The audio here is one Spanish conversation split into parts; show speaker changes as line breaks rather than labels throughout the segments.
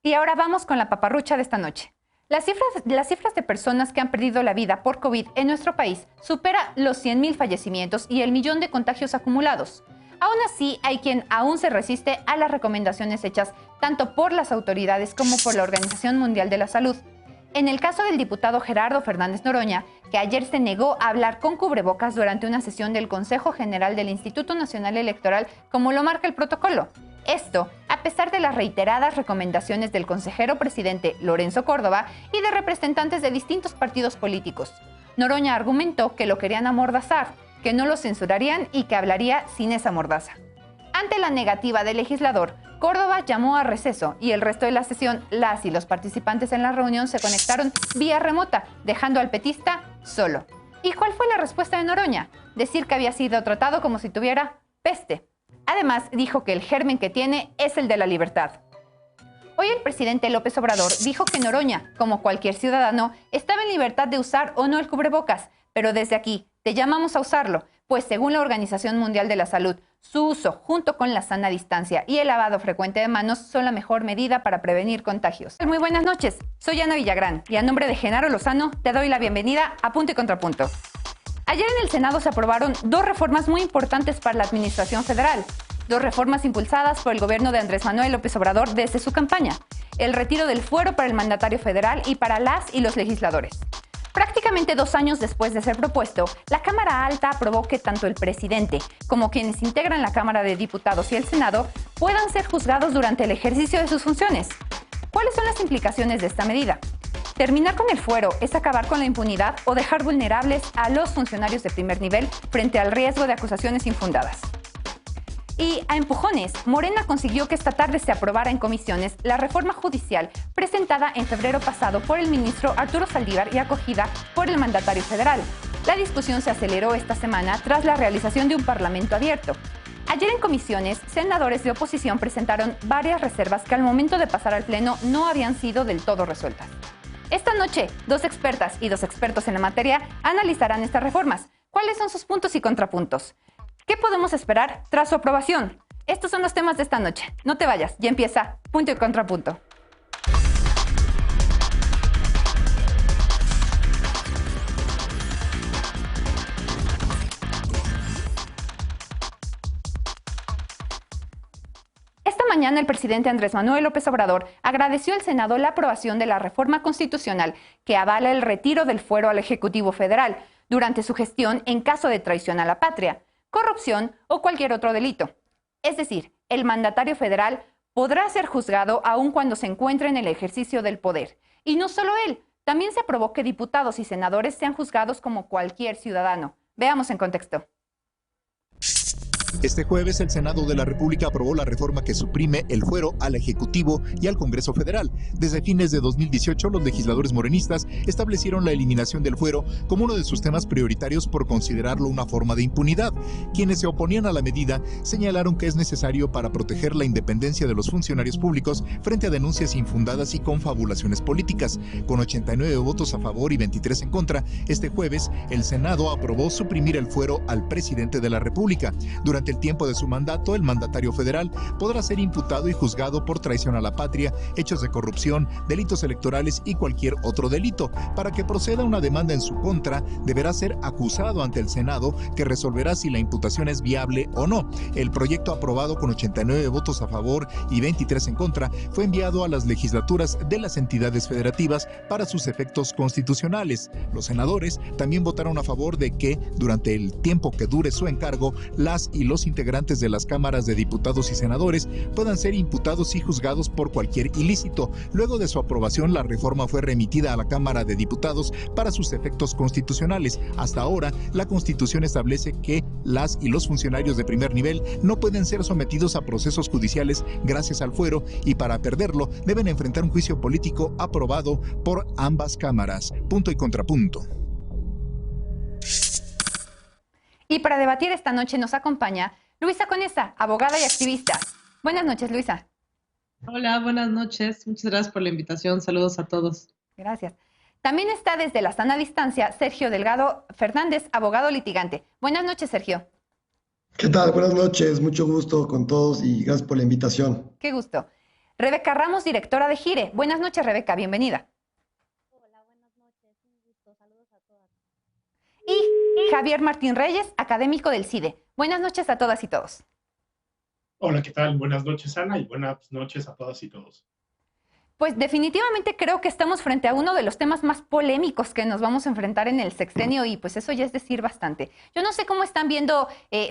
Y ahora vamos con la paparrucha de esta noche. Las cifras de personas que han perdido la vida por COVID en nuestro país supera los 100.000 fallecimientos y el millón de contagios acumulados. Aún así, hay quien aún se resiste a las recomendaciones hechas tanto por las autoridades como por la Organización Mundial de la Salud. En el caso del diputado Gerardo Fernández Noroña, que ayer se negó a hablar con cubrebocas durante una sesión del Consejo General del Instituto Nacional Electoral, como lo marca el protocolo. Esto, a pesar de las reiteradas recomendaciones del consejero presidente Lorenzo Córdoba y de representantes de distintos partidos políticos. Noroña argumentó que lo querían amordazar, que no lo censurarían y que hablaría sin esa mordaza. Ante la negativa del legislador, Córdoba llamó a receso y el resto de la sesión, las y los participantes en la reunión se conectaron vía remota, dejando al petista solo. ¿Y cuál fue la respuesta de Noroña? Decir que había sido tratado como si tuviera peste. Además, dijo que el germen que tiene es el de la libertad. Hoy el presidente López Obrador dijo que Noroña, como cualquier ciudadano, estaba en libertad de usar o no el cubrebocas, pero desde aquí te llamamos a usarlo, pues según la Organización Mundial de la Salud, su uso junto con la sana distancia y el lavado frecuente de manos son la mejor medida para prevenir contagios. Muy buenas noches, soy Ana Villagrán y a nombre de Genaro Lozano te doy la bienvenida a Punto y Contrapunto. Ayer en el Senado se aprobaron dos reformas muy importantes para la Administración Federal. Dos reformas impulsadas por el gobierno de Andrés Manuel López Obrador desde su campaña. El retiro del fuero para el mandatario federal y para las y los legisladores. Prácticamente 2 años después de ser propuesto, la Cámara Alta aprobó que tanto el presidente como quienes integran la Cámara de Diputados y el Senado puedan ser juzgados durante el ejercicio de sus funciones. ¿Cuáles son las implicaciones de esta medida? Terminar con el fuero es acabar con la impunidad o dejar vulnerables a los funcionarios de primer nivel frente al riesgo de acusaciones infundadas. Y a empujones, Morena consiguió que esta tarde se aprobara en comisiones la reforma judicial presentada en febrero pasado por el ministro Arturo Saldívar y acogida por el mandatario federal. La discusión se aceleró esta semana tras la realización de un parlamento abierto. Ayer en comisiones, senadores de oposición presentaron varias reservas que al momento de pasar al Pleno no habían sido del todo resueltas. Esta noche, 2 expertas y 2 expertos en la materia analizarán estas reformas. ¿Cuáles son sus puntos y contrapuntos? ¿Qué podemos esperar tras su aprobación? Estos son los temas de esta noche. No te vayas, ya empieza Punto y Contrapunto. Esta mañana el presidente Andrés Manuel López Obrador agradeció al Senado la aprobación de la reforma constitucional que avala el retiro del fuero al Ejecutivo Federal durante su gestión en caso de traición a la patria, corrupción o cualquier otro delito. Es decir, el mandatario federal podrá ser juzgado aun cuando se encuentre en el ejercicio del poder. Y no solo él, también se aprobó que diputados y senadores sean juzgados como cualquier ciudadano. Veamos en contexto.
Este jueves, el Senado de la República aprobó la reforma que suprime el fuero al Ejecutivo y al Congreso Federal. Desde fines de 2018, los legisladores morenistas establecieron la eliminación del fuero como uno de sus temas prioritarios por considerarlo una forma de impunidad. Quienes se oponían a la medida señalaron que es necesario para proteger la independencia de los funcionarios públicos frente a denuncias infundadas y confabulaciones políticas. Con 89 votos a favor y 23 en contra, este jueves, el Senado aprobó suprimir el fuero al presidente de la República. Durante el tiempo de su mandato, el mandatario federal podrá ser imputado y juzgado por traición a la patria, hechos de corrupción, delitos electorales y cualquier otro delito. Para que proceda una demanda en su contra, deberá ser acusado ante el Senado, que resolverá si la imputación es viable o no. El proyecto, aprobado con 89 votos a favor y 23 en contra, fue enviado a las legislaturas de las entidades federativas para sus efectos constitucionales. Los senadores también votaron a favor de que, durante el tiempo que dure su encargo, las y los integrantes de las cámaras de diputados y senadores puedan ser imputados y juzgados por cualquier ilícito. Luego de su aprobación, la reforma fue remitida a la Cámara de Diputados para sus efectos constitucionales. Hasta ahora, la Constitución establece que las y los funcionarios de primer nivel no pueden ser sometidos a procesos judiciales gracias al fuero, y para perderlo deben enfrentar un juicio político aprobado por ambas cámaras. Punto y contrapunto.
Y para debatir esta noche nos acompaña Luisa Conesa, abogada y activista. Buenas noches, Luisa.
Hola, buenas noches. Muchas gracias por la invitación. Saludos a todos.
Gracias. También está desde la sana distancia Sergio Delgado Fernández, abogado litigante. Buenas noches, Sergio.
¿Qué tal? Buenas noches. Mucho gusto con todos y gracias por la invitación.
Qué gusto. Rebeca Ramos, directora de Gire. Buenas noches, Rebeca, bienvenida.
Hola, buenas noches, un gusto, saludos a todas.
Y Javier Martín Reyes, académico del CIDE. Buenas noches a todas y todos.
Hola, ¿qué tal? Buenas noches, Ana, y buenas noches a todas y todos.
Pues definitivamente creo que estamos frente a uno de los temas más polémicos que nos vamos a enfrentar en el sexenio y pues eso ya es decir bastante. Yo no sé cómo están viendo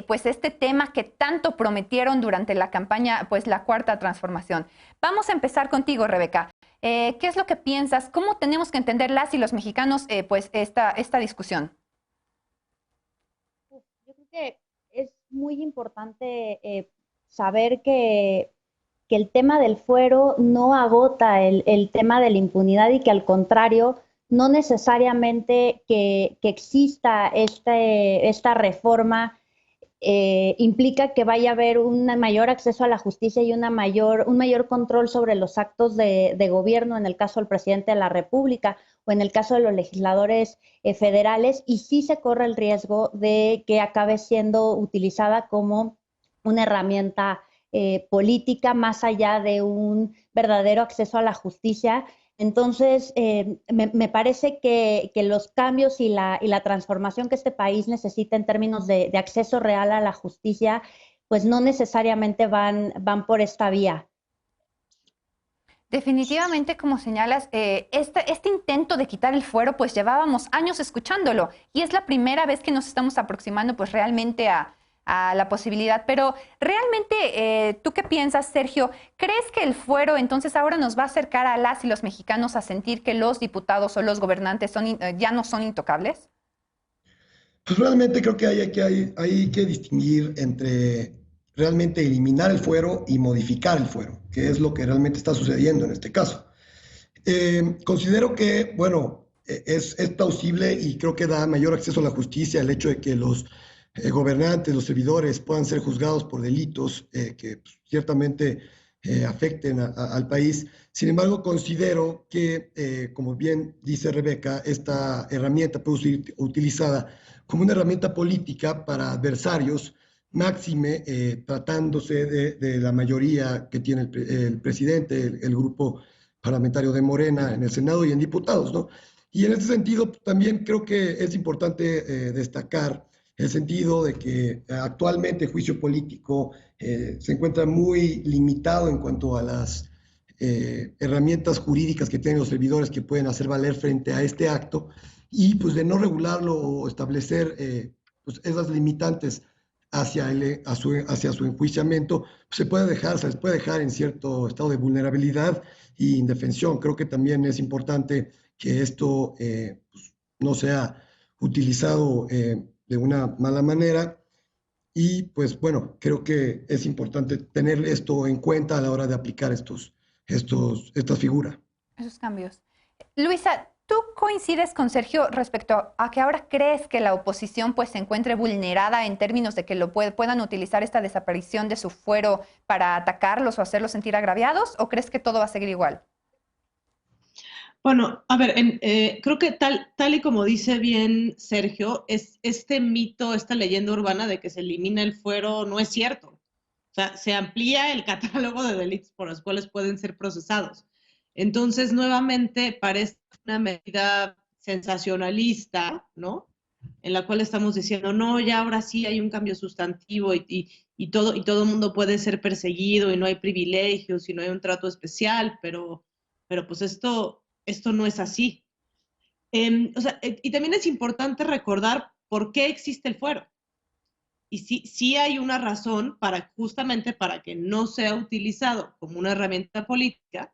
pues este tema que tanto prometieron durante la campaña, pues la cuarta transformación. Vamos a empezar contigo, Rebeca. ¿Qué es lo que piensas? ¿Cómo tenemos que entender las y los mexicanos pues esta discusión?
Yo creo que es muy importante saber que el tema del fuero no agota el tema de la impunidad y que al contrario, no necesariamente que exista esta reforma implica que vaya a haber un mayor acceso a la justicia y un mayor control sobre los actos de gobierno, en el caso del presidente de la República o en el caso de los legisladores federales, y sí se corre el riesgo de que acabe siendo utilizada como una herramienta política más allá de un verdadero acceso a la justicia. Entonces, me parece que los cambios y la transformación que este país necesita en términos de acceso real a la justicia, pues no necesariamente van por esta vía.
Definitivamente, como señalas, este intento de quitar el fuero, pues llevábamos años escuchándolo y es la primera vez que nos estamos aproximando pues realmente a la posibilidad. Pero realmente, ¿tú qué piensas, Sergio? ¿Crees que el fuero entonces ahora nos va a acercar a las y los mexicanos a sentir que los diputados o los gobernantes ya no son intocables?
Pues realmente creo que hay que distinguir entre realmente eliminar el fuero y modificar el fuero, que es lo que realmente está sucediendo en este caso. Considero que, bueno, es plausible y creo que da mayor acceso a la justicia el hecho de que los gobernantes, los servidores puedan ser juzgados por delitos que pues, ciertamente afecten al país. Sin embargo, considero que, como bien dice Rebeca, esta herramienta puede ser utilizada como una herramienta política para adversarios, máxime tratándose de la mayoría que tiene el presidente, el grupo parlamentario de Morena en el Senado y en diputados, ¿no? Y en este sentido, también creo que es importante destacar el sentido de que actualmente el juicio político se encuentra muy limitado en cuanto a las herramientas jurídicas que tienen los servidores que pueden hacer valer frente a este acto y pues de no regularlo o establecer pues esas limitantes hacia su enjuiciamiento, pues se les puede dejar en cierto estado de vulnerabilidad e indefensión. Creo que también es importante que esto pues, no sea utilizado de una mala manera y pues bueno, creo que es importante tener esto en cuenta a la hora de aplicar esta figura.
Esos cambios. Luisa, ¿tú coincides con Sergio respecto a que ahora crees que la oposición pues se encuentre vulnerada en términos de que puedan utilizar esta desaparición de su fuero para atacarlos o hacerlos sentir agraviados? ¿O crees que todo va a seguir igual?
Bueno, a ver, creo que tal y como dice bien Sergio, este mito, esta leyenda urbana de que se elimina el fuero no es cierto. O sea, se amplía el catálogo de delitos por los cuales pueden ser procesados. Entonces, nuevamente, parece una medida sensacionalista, ¿no? En la cual estamos diciendo, no, ya ahora sí hay un cambio sustantivo y todo el mundo puede ser perseguido y no hay privilegios y no hay un trato especial, pero pues esto no es así. Y también es importante recordar por qué existe el fuero. Y sí hay una razón justamente para que no sea utilizado como una herramienta política,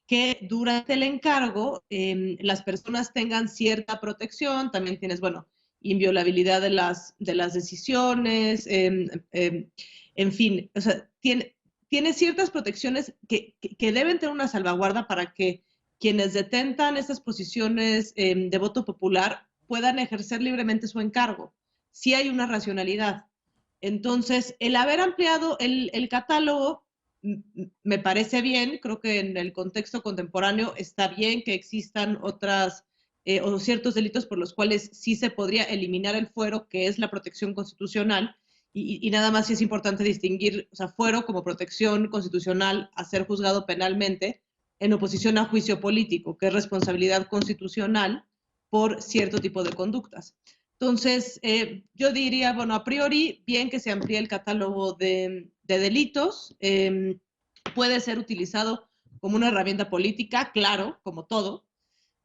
que durante el encargo las personas tengan cierta protección, también tienes, bueno, inviolabilidad de las decisiones, en fin, o sea, tiene ciertas protecciones que deben tener una salvaguarda para que quienes detentan estas posiciones de voto popular puedan ejercer libremente su encargo. Sí hay una racionalidad. Entonces, el haber ampliado el catálogo me parece bien, creo que en el contexto contemporáneo está bien que existan otras o ciertos delitos por los cuales sí se podría eliminar el fuero, que es la protección constitucional, y nada más sí es importante distinguir, o sea, fuero como protección constitucional a ser juzgado penalmente en oposición a juicio político, que es responsabilidad constitucional por cierto tipo de conductas. Entonces, yo diría, bueno, a priori, bien que se amplíe el catálogo de delitos, puede ser utilizado como una herramienta política, claro, como todo,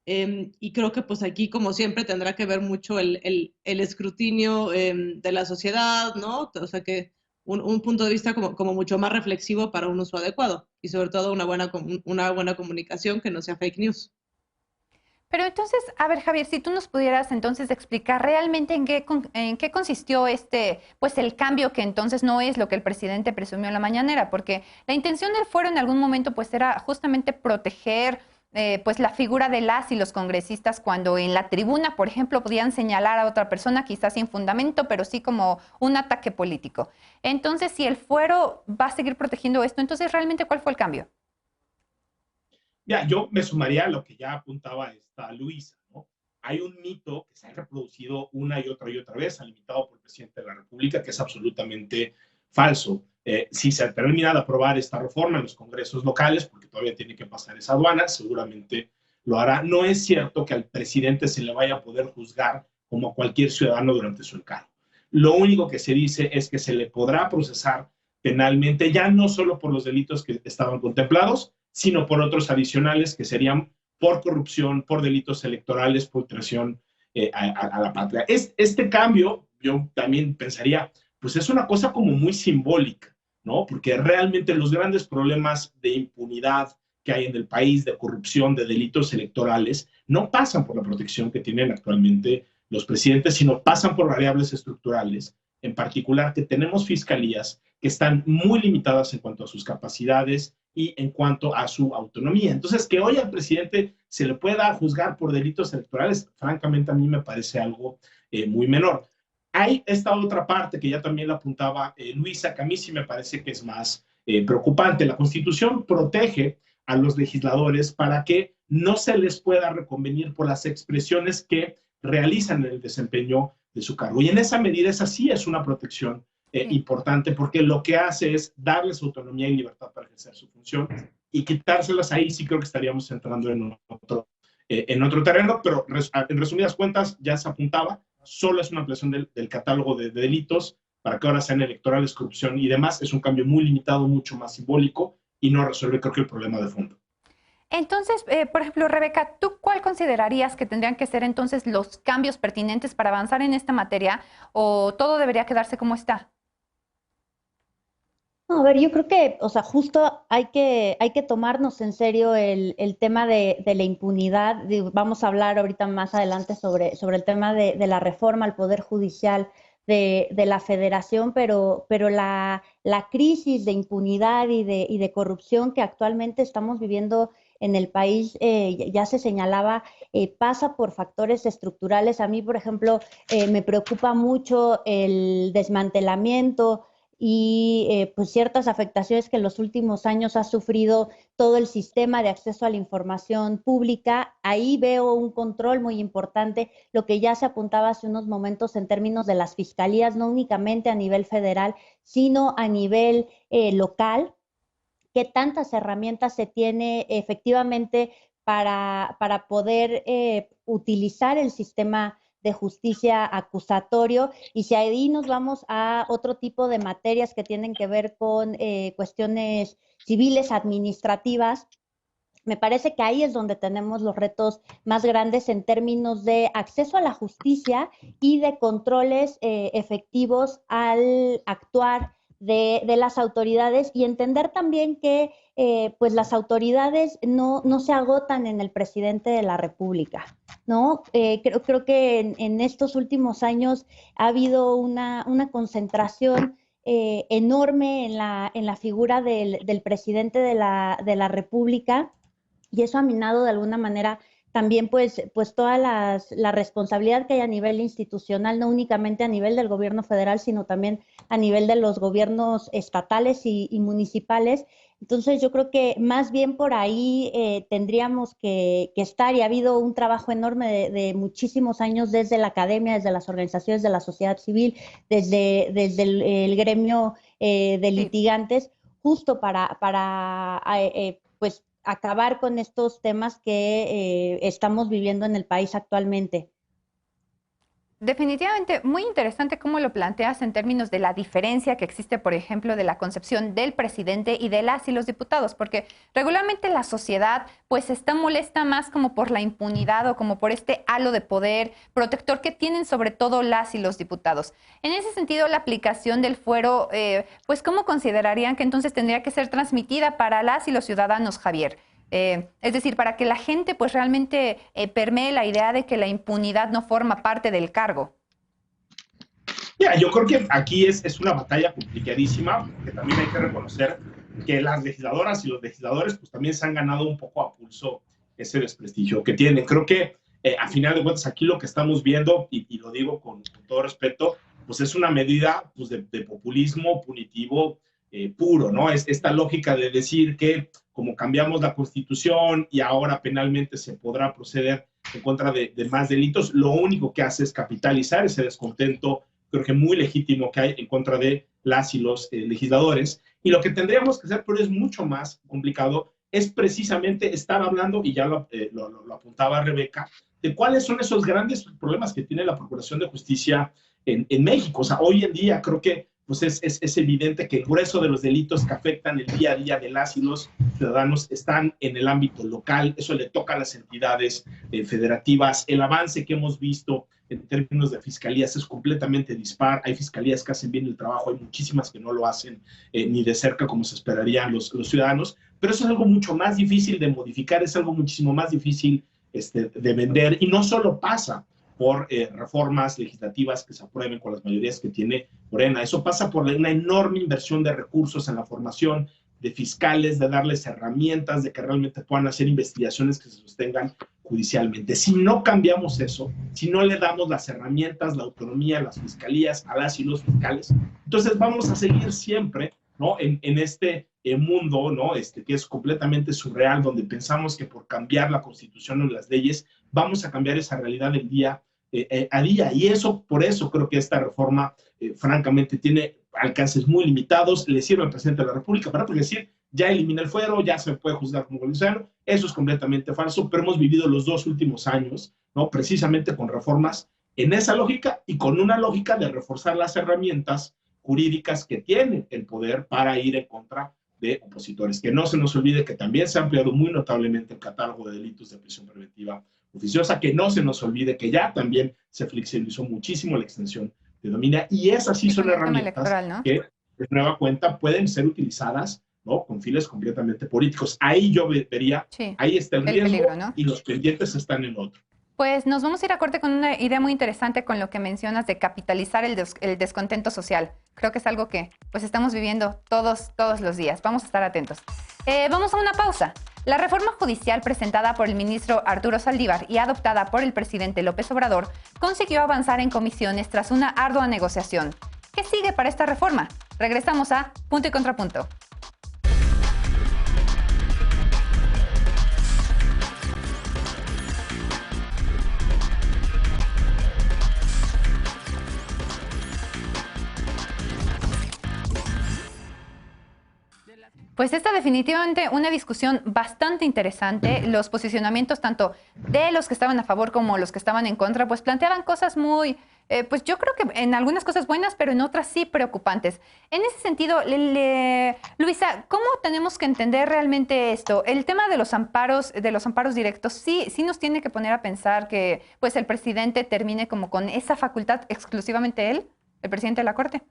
y creo que pues aquí, como siempre, tendrá que ver mucho el escrutinio de la sociedad, ¿no? O sea que un punto de vista como mucho más reflexivo para un uso adecuado y sobre todo una buena comunicación que no sea fake news.
Pero entonces, a ver, Javier, si tú nos pudieras entonces explicar realmente en qué consistió pues el cambio que entonces no es lo que el presidente presumió en la mañanera, porque la intención del fuero en algún momento pues era justamente proteger pues la figura de las y los congresistas cuando en la tribuna, por ejemplo, podían señalar a otra persona quizás sin fundamento, pero sí como un ataque político. Entonces, si el fuero va a seguir protegiendo esto, entonces realmente ¿cuál fue el cambio?
Ya, yo me sumaría a lo que ya apuntaba esta Luisa, ¿no? Hay un mito que se ha reproducido una y otra vez, alimentado por el presidente de la República, que es absolutamente falso. Si se termina de aprobar esta reforma en los congresos locales, porque todavía tiene que pasar esa aduana, seguramente lo hará. No es cierto que al presidente se le vaya a poder juzgar como a cualquier ciudadano durante su encargo. Lo único que se dice es que se le podrá procesar penalmente, ya no solo por los delitos que estaban contemplados, sino por otros adicionales que serían por corrupción, por delitos electorales, por traición a la patria. Este cambio, yo también pensaría, pues es una cosa como muy simbólica, ¿no? Porque realmente los grandes problemas de impunidad que hay en el país, de corrupción, de delitos electorales, no pasan por la protección que tienen actualmente los presidentes, sino pasan por variables estructurales, en particular que tenemos fiscalías que están muy limitadas en cuanto a sus capacidades y en cuanto a su autonomía. Entonces, que hoy al presidente se le pueda juzgar por delitos electorales, francamente a mí me parece algo muy menor. Hay esta otra parte que ya también la apuntaba Luisa, que a mí sí me parece que es más preocupante. La Constitución protege a los legisladores para que no se les pueda reconvenir por las expresiones que realizan en el desempeño de su cargo. Y en esa medida, esa sí es una protección importante, porque lo que hace es darles autonomía y libertad para ejercer su función, y quitárselas ahí sí creo que estaríamos entrando en otro terreno, pero en resumidas cuentas ya se apuntaba, solo es una ampliación del catálogo de delitos para que ahora sean electorales, corrupción y demás. Es un cambio muy limitado, mucho más simbólico y no resuelve creo que el problema de fondo.
Entonces, por ejemplo, Rebeca, ¿tú cuál considerarías que tendrían que ser entonces los cambios pertinentes para avanzar en esta materia o todo debería quedarse como está?
No, a ver, yo creo que, o sea, justo hay que tomarnos en serio el tema de la impunidad. Vamos a hablar ahorita más adelante sobre el tema de la reforma al Poder Judicial de la Federación, pero la crisis de impunidad y de corrupción que actualmente estamos viviendo en el país, ya se señalaba, pasa por factores estructurales. A mí, por ejemplo, me preocupa mucho el desmantelamiento y pues ciertas afectaciones que en los últimos años ha sufrido todo el sistema de acceso a la información pública. Ahí veo un control muy importante, lo que ya se apuntaba hace unos momentos en términos de las fiscalías, no únicamente a nivel federal, sino a nivel local. ¿Qué tantas herramientas se tiene efectivamente para poder utilizar el sistema de justicia acusatorio? Y si ahí nos vamos a otro tipo de materias que tienen que ver con cuestiones civiles, administrativas, me parece que ahí es donde tenemos los retos más grandes en términos de acceso a la justicia y de controles efectivos al actuar de las autoridades, y entender también que pues las autoridades no se agotan en el presidente de la República, ¿no? Creo que en estos últimos años ha habido una concentración enorme en la figura del presidente de la República, y eso ha minado de alguna manera también pues toda la responsabilidad que hay a nivel institucional, no únicamente a nivel del gobierno federal, sino también a nivel de los gobiernos estatales y municipales, Entonces yo creo que más bien por ahí tendríamos que estar, y ha habido un trabajo enorme de muchísimos años desde la academia, desde las organizaciones de la sociedad civil, desde el gremio de litigantes, justo para pues acabar con estos temas que estamos viviendo en el país actualmente.
Definitivamente muy interesante cómo lo planteas en términos de la diferencia que existe, por ejemplo, de la concepción del presidente y de las y los diputados, porque regularmente la sociedad pues está molesta más como por la impunidad o como por este halo de poder protector que tienen sobre todo las y los diputados. En ese sentido, la aplicación del fuero, pues ¿cómo considerarían que entonces tendría que ser transmitida para las y los ciudadanos, Javier? Es decir, para que la gente pues realmente permee la idea de que la impunidad no forma parte del cargo.
Ya, yo creo que aquí es una batalla complicadísima, porque también hay que reconocer que las legisladoras y los legisladores pues también se han ganado un poco a pulso ese desprestigio que tienen. Creo que a final de cuentas aquí lo que estamos viendo, y lo digo con todo respeto, pues es una medida pues, de populismo punitivo puro, ¿no? Es esta lógica de decir que como cambiamos la Constitución y ahora penalmente se podrá proceder en contra de más delitos, lo único que hace es capitalizar ese descontento, creo que muy legítimo que hay en contra de las y los legisladores. Y lo que tendríamos que hacer, pero es mucho más complicado, es precisamente estar hablando, y ya lo apuntaba Rebeca, de cuáles son esos grandes problemas que tiene la Procuración de Justicia en México. O sea, hoy en día creo que pues es evidente que el grueso de los delitos que afectan el día a día de las y los ciudadanos están en el ámbito local. Eso le toca a las entidades federativas. El avance que hemos visto en términos de fiscalías es completamente dispar. Hay fiscalías que hacen bien el trabajo, hay muchísimas que no lo hacen ni de cerca como se esperarían los ciudadanos, pero eso es algo mucho más difícil de modificar, es algo muchísimo más difícil de vender, y no solo pasa por reformas legislativas que se aprueben con las mayorías que tiene Morena. Eso pasa por una enorme inversión de recursos en la formación de fiscales, de darles herramientas, de que realmente puedan hacer investigaciones que se sostengan judicialmente. Si no cambiamos eso, si no le damos las herramientas, la autonomía a las fiscalías, a las y los fiscales, entonces vamos a seguir siempre, ¿no? en este mundo, ¿no? Que es completamente surreal, donde pensamos que por cambiar la Constitución o las leyes vamos a cambiar esa realidad del día a día. Y eso, por eso creo que esta reforma, francamente, tiene alcances muy limitados. Le sirve al presidente de la República para decir, ya elimina el fuero, ya se puede juzgar como ciudadano. Eso es completamente falso, pero hemos vivido los 2 últimos años, ¿no? Precisamente con reformas en esa lógica y con una lógica de reforzar las herramientas jurídicas que tienen el poder para ir en contra de opositores. Que no se nos olvide que también se ha ampliado muy notablemente el catálogo de delitos de prisión preventiva oficiosa, que no se nos olvide que ya también se flexibilizó muchísimo la extensión de dominio, y esas sí son herramientas, ¿no?, que de nueva cuenta pueden ser utilizadas, ¿no?, con fines completamente políticos. Ahí yo vería, sí, ahí está el riesgo, peligro, ¿no?, y los pendientes están en otro.
Pues nos vamos a ir a corte con una idea muy interesante con lo que mencionas de capitalizar el descontento social. Creo que es algo que pues estamos viviendo todos los días. Vamos a estar atentos. Vamos a una pausa. La reforma judicial presentada por el ministro Arturo Saldívar y adoptada por el presidente López Obrador consiguió avanzar en comisiones tras una ardua negociación. ¿Qué sigue para esta reforma? Regresamos a Punto y Contrapunto. Pues esta definitivamente una discusión bastante interesante. Los posicionamientos tanto de los que estaban a favor como los que estaban en contra, pues planteaban cosas muy, pues yo creo que en algunas cosas buenas, pero en otras sí preocupantes. En ese sentido, Luisa, ¿cómo tenemos que entender realmente esto? El tema de los amparos directos sí nos tiene que poner a pensar que pues el presidente termine como con esa facultad exclusivamente él, el presidente de la Corte.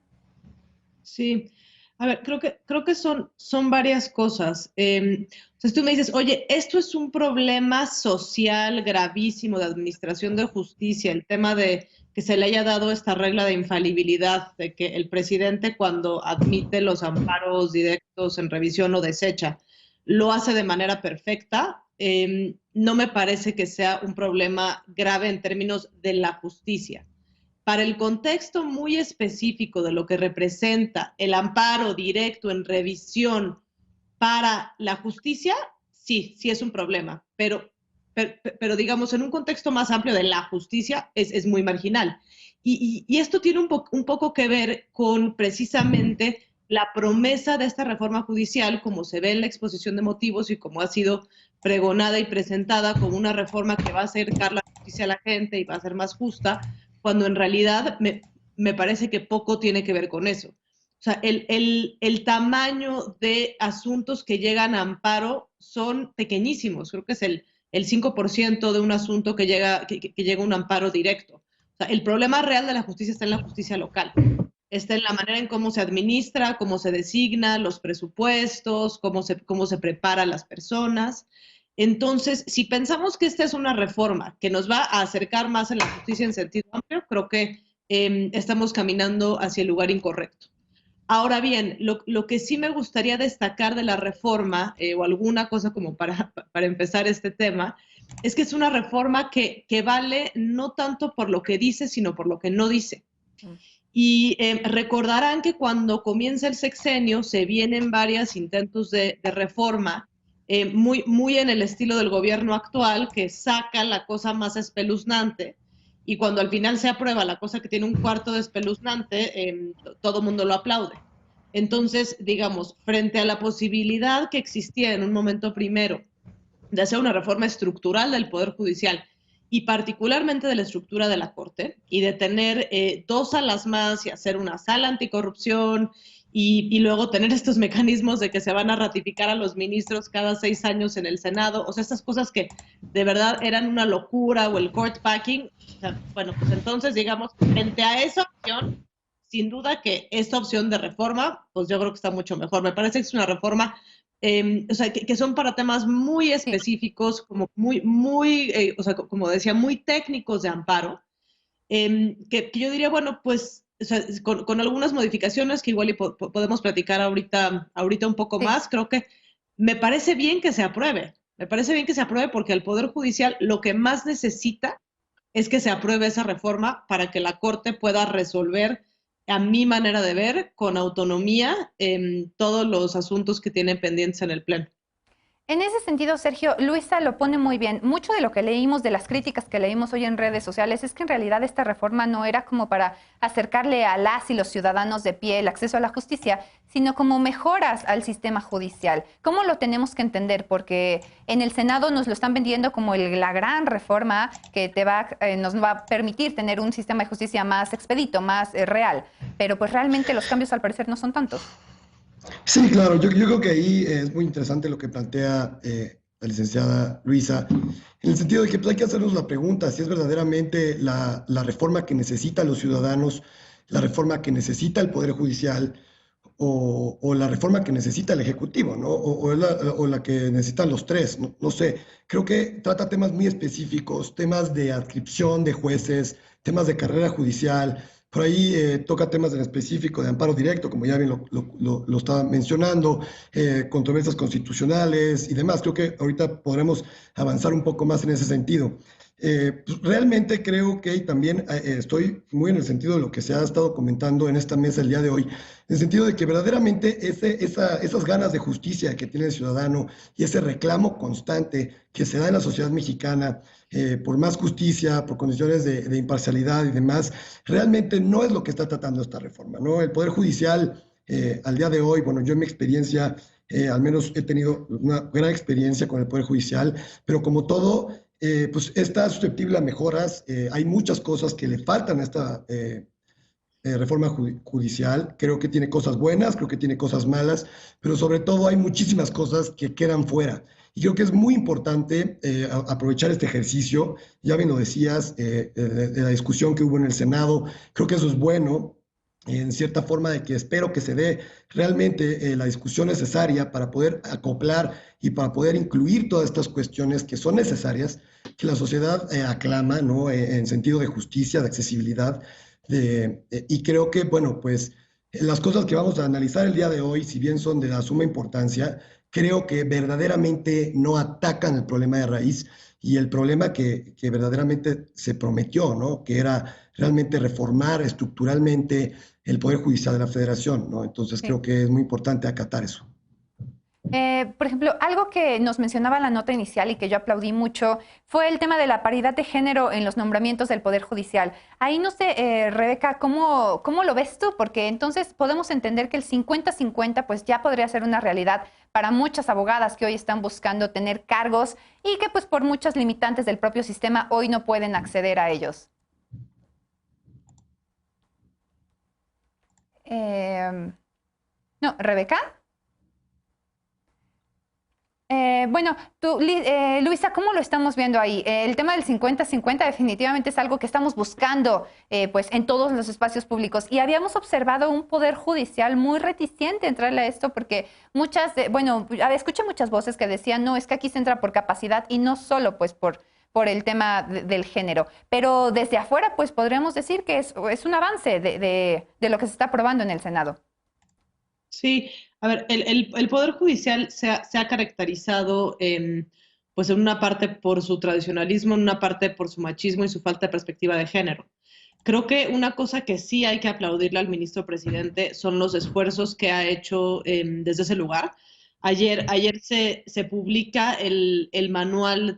Sí. A ver, creo que son varias cosas. Entonces tú me dices, oye, esto es un problema social gravísimo de administración de justicia, el tema de que se le haya dado esta regla de infalibilidad, de que el presidente cuando admite los amparos directos en revisión o desecha, lo hace de manera perfecta. No me parece que sea un problema grave en términos de la justicia. Para el contexto muy específico de lo que representa el amparo directo en revisión para la justicia, sí es un problema, pero digamos, en un contexto más amplio de la justicia es muy marginal. Y esto tiene un poco que ver con precisamente la promesa de esta reforma judicial, como se ve en la exposición de motivos y como ha sido pregonada y presentada como una reforma que va a acercar la justicia a la gente y va a ser más justa, cuando en realidad me parece que poco tiene que ver con eso. O sea, el tamaño de asuntos que llegan a amparo son pequeñísimos. Creo que es el 5% de un asunto que llega a un amparo directo. O sea, el problema real de la justicia está en la justicia local. Está en la manera en cómo se administra, cómo se designa, los presupuestos, cómo se preparan las personas. Entonces, si pensamos que esta es una reforma que nos va a acercar más a la justicia en sentido amplio, creo que estamos caminando hacia el lugar incorrecto. Ahora bien, lo que sí me gustaría destacar de la reforma, o alguna cosa como para empezar este tema, es que es una reforma que vale no tanto por lo que dice, sino por lo que no dice. Y recordarán que cuando comienza el sexenio se vienen varios intentos de reforma, muy en el estilo del gobierno actual, que saca la cosa más espeluznante, y cuando al final se aprueba la cosa que tiene un cuarto de espeluznante, todo el mundo lo aplaude. Entonces, digamos, frente a la posibilidad que existía en un momento primero de hacer una reforma estructural del Poder Judicial y particularmente de la estructura de la Corte, y de tener 2 salas más y hacer una sala anticorrupción y luego tener estos mecanismos de que se van a ratificar a los ministros cada 6 años en el Senado, o sea, estas cosas que de verdad eran una locura, o el court packing, o sea, bueno, pues entonces, digamos, frente a esa opción, sin duda que esta opción de reforma, pues yo creo que está mucho mejor. Me parece que es una reforma, o sea, que son para temas muy específicos, como o sea, como decía, muy técnicos de amparo, que yo diría, bueno, pues, o sea, con algunas modificaciones que igual podemos platicar ahorita un poco más, creo que me parece bien que se apruebe. Me parece bien que se apruebe porque el Poder Judicial lo que más necesita es que se apruebe esa reforma para que la Corte pueda resolver, a mi manera de ver, con autonomía todos los asuntos que tienen pendientes en el Pleno.
En ese sentido, Sergio, Luisa lo pone muy bien. Mucho de lo que leímos, de las críticas que leímos hoy en redes sociales, es que en realidad esta reforma no era como para acercarle a las y los ciudadanos de pie el acceso a la justicia, sino como mejoras al sistema judicial. ¿Cómo lo tenemos que entender? Porque en el Senado nos lo están vendiendo como la gran reforma que nos va a permitir tener un sistema de justicia más expedito, más real. Pero pues realmente los cambios al parecer no son tantos.
Sí, claro, yo creo que ahí es muy interesante lo que plantea la licenciada Luisa, en el sentido de que pues, hay que hacernos la pregunta si es verdaderamente la reforma que necesitan los ciudadanos, la reforma que necesita el Poder Judicial o la reforma que necesita el Ejecutivo, ¿no? O la que necesitan los tres, no sé. Creo que trata temas muy específicos, temas de adscripción de jueces, temas de carrera judicial. Por ahí toca temas en específico de amparo directo, como ya bien lo estaba mencionando, controversias constitucionales y demás. Creo que ahorita podremos avanzar un poco más en ese sentido. Pues realmente creo que también estoy muy en el sentido de lo que se ha estado comentando en esta mesa el día de hoy, en el sentido de que verdaderamente esas ganas de justicia que tiene el ciudadano y ese reclamo constante que se da en la sociedad mexicana por más justicia, por condiciones de imparcialidad y demás, realmente no es lo que está tratando esta reforma, ¿no? El Poder Judicial al día de hoy, bueno, yo en mi experiencia, al menos he tenido una gran experiencia con el Poder Judicial, pero como todo, pues está susceptible a mejoras. Hay muchas cosas que le faltan a esta reforma judicial. Creo que tiene cosas buenas, creo que tiene cosas malas, pero sobre todo hay muchísimas cosas que quedan fuera. Y creo que es muy importante aprovechar este ejercicio. Ya bien lo decías, de la discusión que hubo en el Senado. Creo que eso es bueno, en cierta forma, de que espero que se dé realmente la discusión necesaria para poder acoplar y para poder incluir todas estas cuestiones que son necesarias, que la sociedad aclama, ¿no? En sentido de justicia, de accesibilidad. Y creo que, bueno, pues las cosas que vamos a analizar el día de hoy, si bien son de la suma importancia, creo que verdaderamente no atacan el problema de raíz y el problema que verdaderamente se prometió, ¿no? Que era realmente reformar estructuralmente el Poder Judicial de la Federación, ¿no? Entonces creo que es muy importante acatar eso.
Por ejemplo, algo que nos mencionaba la nota inicial y que yo aplaudí mucho fue el tema de la paridad de género en los nombramientos del Poder Judicial. Ahí no sé, Rebeca, ¿cómo lo ves tú? Porque entonces podemos entender que el 50-50 pues ya podría ser una realidad para muchas abogadas que hoy están buscando tener cargos y que pues por muchas limitantes del propio sistema hoy no pueden acceder a ellos. No, Rebeca. Bueno, tú, Luisa, ¿cómo lo estamos viendo ahí? El tema del 50-50 definitivamente es algo que estamos buscando pues en todos los espacios públicos y habíamos observado un poder judicial muy reticente a entrarle a esto porque escuché muchas voces que decían, no, es que aquí se entra por capacidad y no solo pues por el tema del género, pero desde afuera pues podríamos decir que es un avance de lo que se está aprobando en el Senado.
Sí, a ver, el Poder Judicial se ha caracterizado pues en una parte por su tradicionalismo, en una parte por su machismo y su falta de perspectiva de género. Creo que una cosa que sí hay que aplaudirle al ministro presidente son los esfuerzos que ha hecho desde ese lugar. Ayer se publica el manual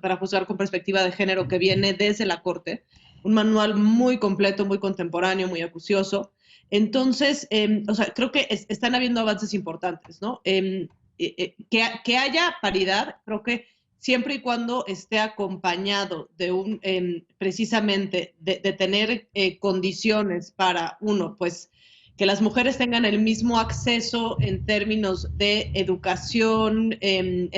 para juzgar con perspectiva de género que viene desde la Corte, un manual muy completo, muy contemporáneo, muy acucioso. Entonces, creo que están habiendo avances importantes, ¿no? Que haya paridad, creo que siempre y cuando esté acompañado de precisamente de tener condiciones para, uno, pues, que las mujeres tengan el mismo acceso en términos de educación, en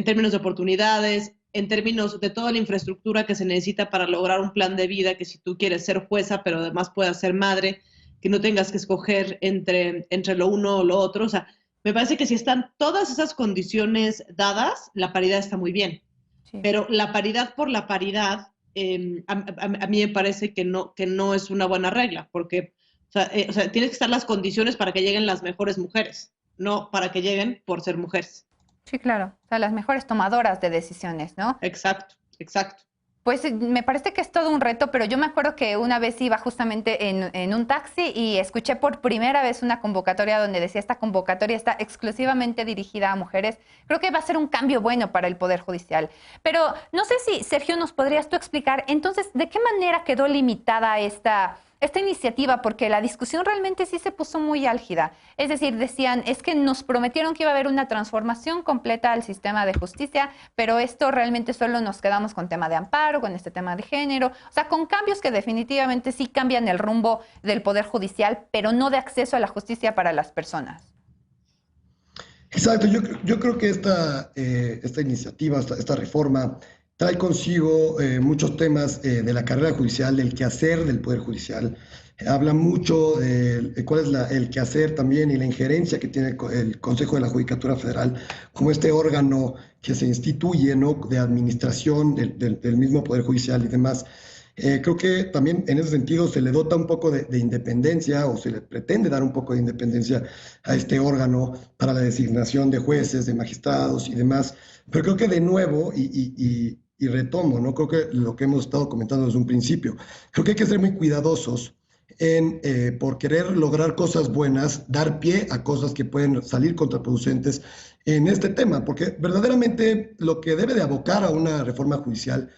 términos de oportunidades, en términos de toda la infraestructura que se necesita para lograr un plan de vida, que si tú quieres ser jueza, pero además puedas ser madre, que no tengas que escoger entre lo uno o lo otro. O sea, me parece que si están todas esas condiciones dadas, la paridad está muy bien. Sí. Pero la paridad por la paridad, a mí me parece que no es una buena regla, porque tienes que estar las condiciones para que lleguen las mejores mujeres, no para que lleguen por ser mujeres.
Sí, claro. O sea, las mejores tomadoras de decisiones, ¿no?
Exacto, exacto.
Pues me parece que es todo un reto, pero yo me acuerdo que una vez iba justamente en un taxi y escuché por primera vez una convocatoria donde decía esta convocatoria está exclusivamente dirigida a mujeres. Creo que va a ser un cambio bueno para el Poder Judicial. Pero no sé si, Sergio, nos podrías tú explicar entonces de qué manera quedó limitada esta iniciativa, porque la discusión realmente sí se puso muy álgida. Es decir, decían, es que nos prometieron que iba a haber una transformación completa al sistema de justicia, pero esto realmente solo nos quedamos con tema de amparo, con este tema de género, o sea, con cambios que definitivamente sí cambian el rumbo del Poder Judicial, pero no de acceso a la justicia para las personas.
Exacto, yo creo que esta iniciativa, esta reforma, trae consigo muchos temas de la carrera judicial, del quehacer del Poder Judicial. Habla mucho de cuál es el quehacer también y la injerencia que tiene el Consejo de la Judicatura Federal como este órgano que se instituye, ¿no?, de administración del mismo Poder Judicial y demás. Creo que también en ese sentido se le dota un poco de independencia, o se le pretende dar un poco de independencia a este órgano para la designación de jueces, de magistrados y demás. Pero creo que de nuevo, y retomo, ¿no?, creo que lo que hemos estado comentando desde un principio, creo que hay que ser muy cuidadosos por querer lograr cosas buenas, dar pie a cosas que pueden salir contraproducentes en este tema, porque verdaderamente lo que debe de abocar a una reforma judicial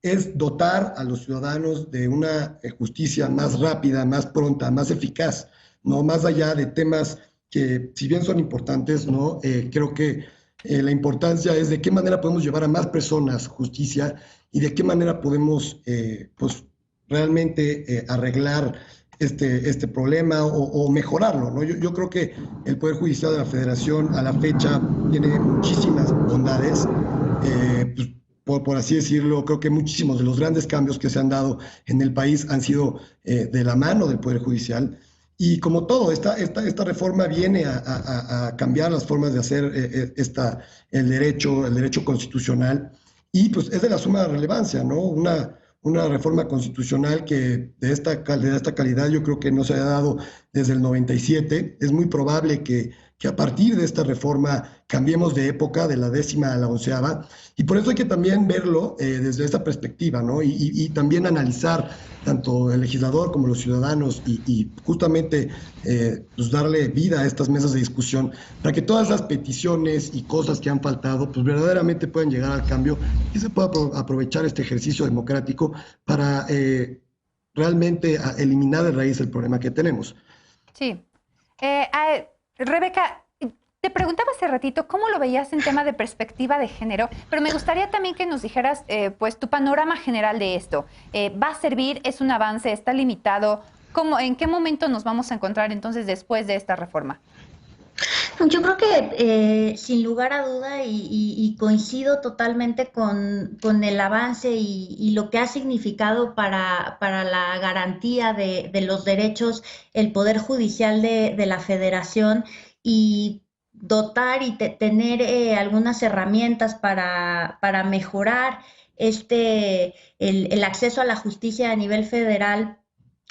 es dotar a los ciudadanos de una justicia más rápida, más pronta, más eficaz, ¿no?, más allá de temas que, si bien son importantes, ¿no?, creo que la importancia es de qué manera podemos llevar a más personas justicia y de qué manera podemos pues, realmente arreglar este problema o mejorarlo, ¿no? Yo creo que el Poder Judicial de la Federación a la fecha tiene muchísimas bondades, pues, por así decirlo. Creo que muchísimos de los grandes cambios que se han dado en el país han sido de la mano del Poder Judicial. Y como todo, esta reforma viene a cambiar las formas de hacer el derecho constitucional, y pues es de la suma relevancia, ¿no? Una reforma constitucional que de esta calidad yo creo que no se ha dado desde el 97. Es muy probable que que a partir de esta reforma cambiemos de época, de la 10ª a la 11ª, y por eso hay que también verlo desde esta perspectiva, ¿no? Y también analizar tanto el legislador como los ciudadanos y justamente pues darle vida a estas mesas de discusión para que todas las peticiones y cosas que han faltado pues verdaderamente puedan llegar al cambio y se pueda aprovechar este ejercicio democrático para realmente eliminar de raíz el problema que tenemos.
Sí. Rebeca, te preguntaba hace ratito cómo lo veías en tema de perspectiva de género, pero me gustaría también que nos dijeras pues tu panorama general de esto. ¿Va a servir? ¿Es un avance? ¿Está limitado? ¿En qué momento nos vamos a encontrar entonces después de esta reforma?
Yo creo que sin lugar a duda y coincido totalmente con el avance y lo que ha significado para la garantía de los derechos el Poder Judicial de la Federación y dotar y tener algunas herramientas para mejorar el acceso a la justicia a nivel federal.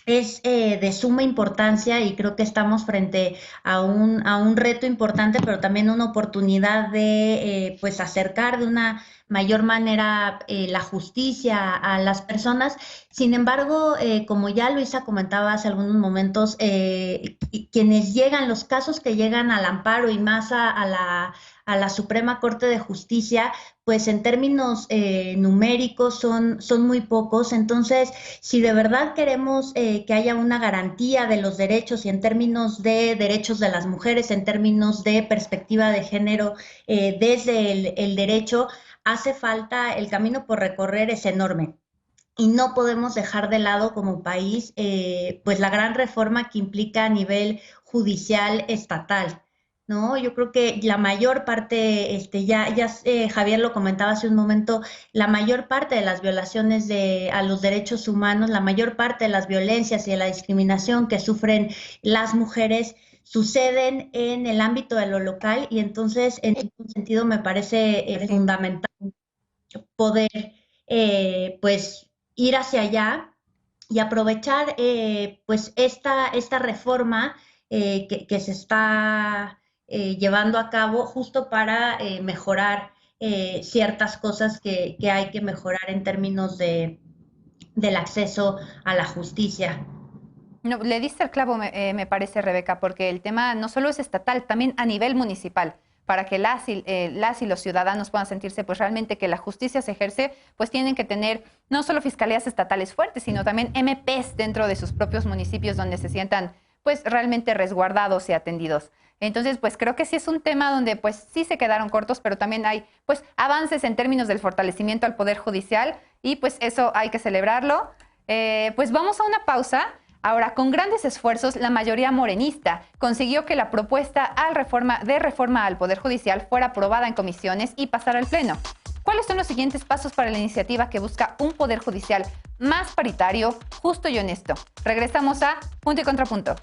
Es de suma importancia y creo que estamos frente a un reto importante, pero también una oportunidad de pues acercar de una mayor manera la justicia a las personas. Sin embargo, como ya Luisa comentaba hace algunos momentos, quienes llegan, los casos que llegan al amparo y más a la Suprema Corte de Justicia, pues en términos numéricos son muy pocos. Entonces, si de verdad queremos que haya una garantía de los derechos y en términos de derechos de las mujeres, en términos de perspectiva de género desde el derecho, hace falta, el camino por recorrer es enorme. Y no podemos dejar de lado como país pues la gran reforma que implica a nivel judicial estatal, ¿no? Yo creo que la mayor parte, Javier lo comentaba hace un momento, la mayor parte de las violaciones a los derechos humanos, la mayor parte de las violencias y de la discriminación que sufren las mujeres suceden en el ámbito de lo local y entonces en ese sentido me parece fundamental poder pues ir hacia allá y aprovechar pues esta reforma que se está llevando a cabo justo para mejorar ciertas cosas que hay que mejorar en términos del acceso a la justicia.
No, le diste el clavo, me parece, Rebeca, porque el tema no solo es estatal, también a nivel municipal, para que las y los ciudadanos puedan sentirse pues realmente que la justicia se ejerce, pues tienen que tener no solo fiscalías estatales fuertes, sino también MPs dentro de sus propios municipios donde se sientan pues realmente resguardados y atendidos. Entonces, pues creo que sí es un tema donde pues sí se quedaron cortos, pero también hay pues avances en términos del fortalecimiento al Poder Judicial y pues eso hay que celebrarlo. Pues vamos a una pausa. Ahora, con grandes esfuerzos, la mayoría morenista consiguió que la propuesta de reforma al Poder Judicial fuera aprobada en comisiones y pasara al Pleno. ¿Cuáles son los siguientes pasos para la iniciativa que busca un Poder Judicial más paritario, justo y honesto? Regresamos a Punto y Contrapunto.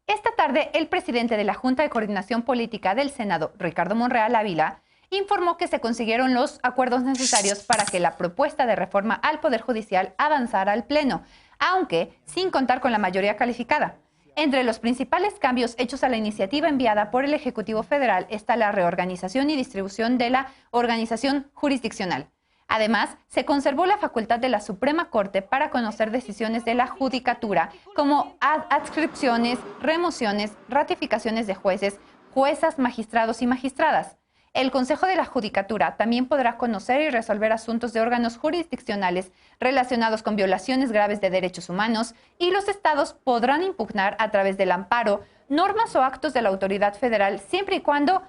Esta tarde, el presidente de la Junta de Coordinación Política del Senado, Ricardo Monreal Ávila, informó que se consiguieron los acuerdos necesarios para que la propuesta de reforma al Poder Judicial avanzara al Pleno, aunque sin contar con la mayoría calificada. Entre los principales cambios hechos a la iniciativa enviada por el Ejecutivo Federal está la reorganización y distribución de la organización jurisdiccional. Además, se conservó la facultad de la Suprema Corte para conocer decisiones de la Judicatura, como adscripciones, remociones, ratificaciones de jueces, juezas, magistrados y magistradas. El Consejo de la Judicatura también podrá conocer y resolver asuntos de órganos jurisdiccionales relacionados con violaciones graves de derechos humanos y los estados podrán impugnar a través del amparo normas o actos de la autoridad federal siempre y cuando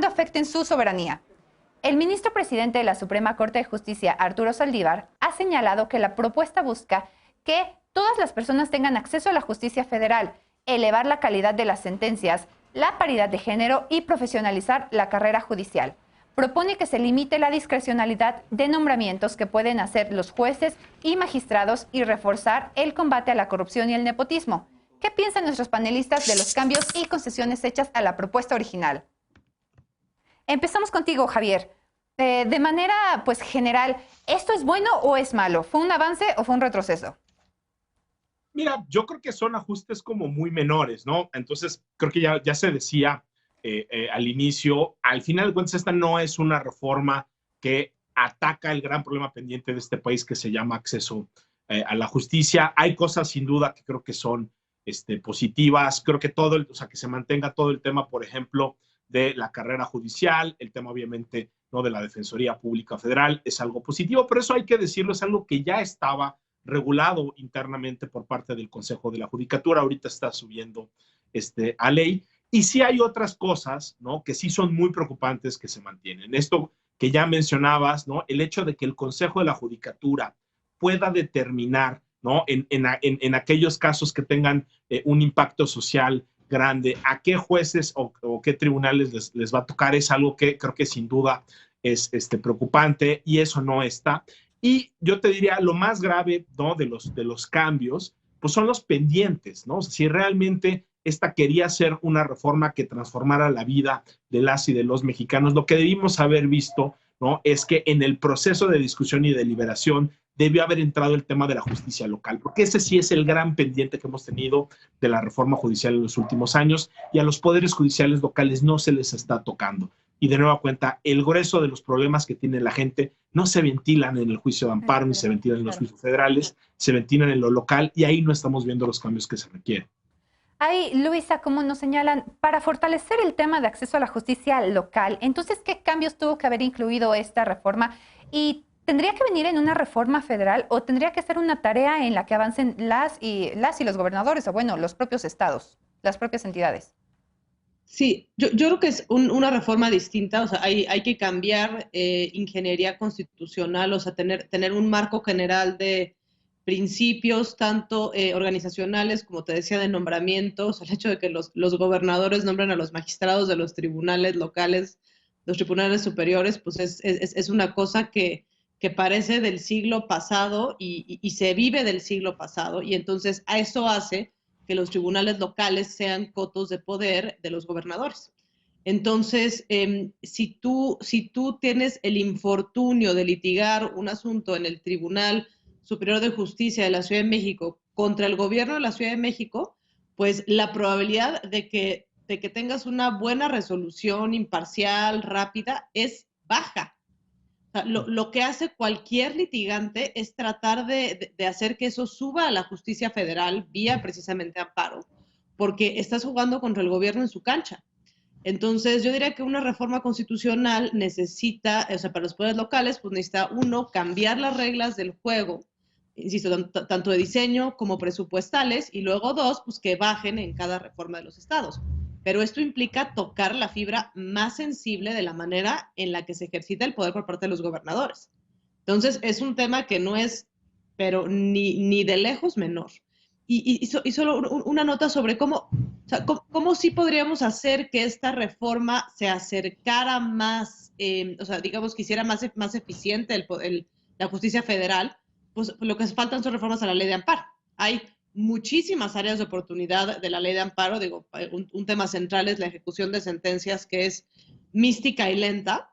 afecten su soberanía. El ministro presidente de la Suprema Corte de Justicia, Arturo Saldívar, ha señalado que la propuesta busca que todas las personas tengan acceso a la justicia federal, elevar la calidad de las sentencias, la paridad de género y profesionalizar la carrera judicial. Propone que se limite la discrecionalidad de nombramientos que pueden hacer los jueces y magistrados y reforzar el combate a la corrupción y el nepotismo. ¿qué piensan nuestros panelistas de los cambios y concesiones hechas a la propuesta original? Empezamos contigo, Javier. De manera pues general, ¿esto es bueno o es malo? ¿Fue un avance o fue un retroceso?
Mira, yo creo que son ajustes como muy menores, ¿no? Entonces, creo que ya se decía al inicio, al final de cuentas, esta no es una reforma que ataca el gran problema pendiente de este país que se llama acceso a la justicia. Hay cosas sin duda que creo que son positivas. Creo que o sea, que se mantenga todo el tema, por ejemplo, de la carrera judicial, el tema obviamente no de la Defensoría Pública Federal es algo positivo, pero eso hay que decirlo, es algo que ya estaba regulado internamente por parte del Consejo de la Judicatura, ahorita está subiendo a ley. Y sí hay otras cosas, ¿no?, que sí son muy preocupantes que se mantienen. Esto que ya mencionabas, ¿no?, el hecho de que el Consejo de la Judicatura pueda determinar, ¿no?, en aquellos casos que tengan un impacto social grande, a qué jueces o qué tribunales les va a tocar, es algo que creo que sin duda es preocupante y eso no está. Y yo te diría, lo más grave, ¿no?, de los cambios, pues son los pendientes, ¿no? O sea, si realmente esta quería ser una reforma que transformara la vida de las y de los mexicanos, lo que debimos haber visto, ¿no?, es que en el proceso de discusión y deliberación debió haber entrado el tema de la justicia local, porque ese sí es el gran pendiente que hemos tenido de la reforma judicial en los últimos años y a los poderes judiciales locales no se les está tocando. Y de nueva cuenta, el grueso de los problemas que tiene la gente no se ventilan en el juicio de amparo ni se ventilan en los juicios federales, se ventilan en lo local y ahí no estamos viendo los cambios que se requieren.
Ahí, Luisa, como nos señalan, para fortalecer el tema de acceso a la justicia local, entonces, ¿qué cambios tuvo que haber incluido esta reforma? ¿Y tendría que venir en una reforma federal o tendría que ser una tarea en la que avancen las y los gobernadores o, bueno, los propios estados, las propias entidades?
Sí, yo creo que es una reforma distinta, o sea, hay que cambiar ingeniería constitucional, o sea, tener un marco general de principios, tanto organizacionales, como te decía, de nombramientos, el hecho de que los gobernadores nombren a los magistrados de los tribunales locales, los tribunales superiores, pues es una cosa que parece del siglo pasado y se vive del siglo pasado, y entonces a eso hace que los tribunales locales sean cotos de poder de los gobernadores. Entonces, si tú tienes el infortunio de litigar un asunto en el Tribunal Superior de Justicia de la Ciudad de México contra el gobierno de la Ciudad de México, pues la probabilidad de que tengas una buena resolución imparcial, rápida, es baja. O sea, lo que hace cualquier litigante es tratar de hacer que eso suba a la justicia federal vía precisamente amparo, porque estás jugando contra el gobierno en su cancha. Entonces, yo diría que una reforma constitucional necesita, o sea, para los poderes locales, pues necesita, uno, cambiar las reglas del juego, insisto, tanto de diseño como presupuestales, y luego, dos, pues que bajen en cada reforma de los estados. Pero esto implica tocar la fibra más sensible de la manera en la que se ejercita el poder por parte de los gobernadores. Entonces, es un tema que no es, pero ni de lejos menor. Y solo una nota sobre cómo sí podríamos hacer que esta reforma se acercara más, o sea, digamos que hiciera más eficiente la justicia federal, pues lo que faltan son reformas a la ley de amparo. Hay muchísimas áreas de oportunidad de la ley de amparo, digo, un tema central es la ejecución de sentencias que es mística y lenta,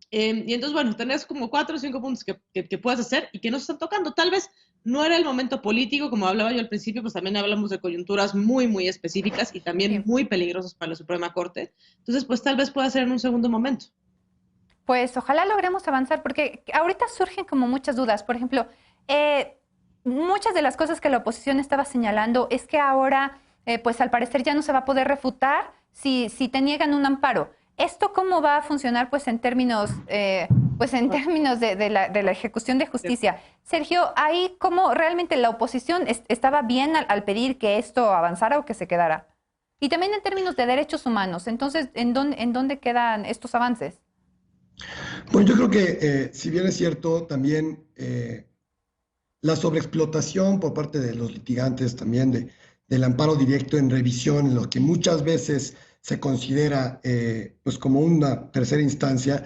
y entonces, bueno, tenés como 4 o 5 puntos que puedes hacer y que no se están tocando. Tal vez no era el momento político, como hablaba yo al principio, pues también hablamos de coyunturas muy, muy específicas y también muy peligrosas para la Suprema Corte. Entonces, pues tal vez pueda ser en un segundo momento.
Pues ojalá logremos avanzar, porque ahorita surgen como muchas dudas. Por ejemplo, muchas de las cosas que la oposición estaba señalando es que ahora, pues al parecer ya no se va a poder refutar si te niegan un amparo. ¿Esto cómo va a funcionar pues en términos, de la ejecución de justicia? Sergio, ahí cómo realmente la oposición estaba bien al pedir que esto avanzara o que se quedara. Y también en términos de derechos humanos. Entonces, ¿en dónde quedan estos avances?
Bueno, yo creo que si bien es cierto, también la sobreexplotación por parte de los litigantes también del amparo directo en revisión, en lo que muchas veces se considera pues como una tercera instancia,